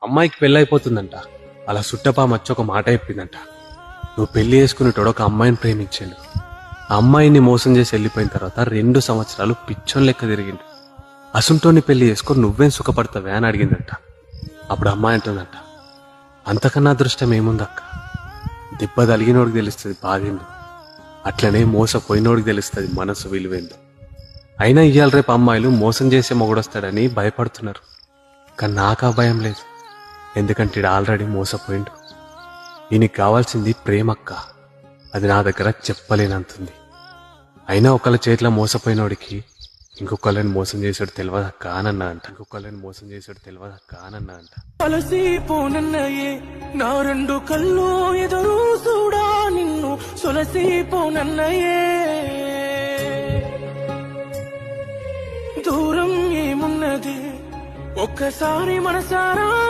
అమ్మాయికి పెళ్ళైపోతుందంట. అలా సుట్టపా మచ్చి ఒక మాట చెప్పిందంట. నువ్వు పెళ్లి చేసుకునేటోడు ఒక అమ్మాయిని ప్రేమించాడు. ఆ అమ్మాయిని మోసం చేసి వెళ్ళిపోయిన తర్వాత 2 సంవత్సరాలు పిచ్చోన్ లెక్క తిరిగిండు. అసుంటోని పెళ్లి చేసుకొని నువ్వేం సుఖపడతావే అని అడిగిందంట. అప్పుడు అమ్మాయి అంటుందంట, అంతకన్నా అదృష్టం ఏముందక్క, దెబ్బ తలిగినోడికి తెలుస్తుంది బాధేందో, అట్లనే మోసపోయినోడికి తెలుస్తుంది మనసు విలువేందో. అయినా ఇయ్యాల రేపు అమ్మాయిలు మోసం చేసే మొగుడొస్తాడని భయపడుతున్నారు. కానీ నాకా భయం లేదు, ఎందుకంటే ఈడు ఆల్రెడీ మోసపోయిండు. ఈయనకి కావాల్సింది ప్రేమక్క, అది నా దగ్గర చెప్పలేనంతుంది. అయినా ఒకళ్ళ చేతిలో మోసపోయినోడికి ఇంకొకళ్ళని మోసం చేసాడు తెలియదక్క అనన్నా అంట. సొలసిపోనన్నయే నా 2 కళ్ళు ఎదురు చూడా నిన్ను సొలసిపోనన్నయే. దూరం ఏమున్నది ఒక్కసారి మనసారా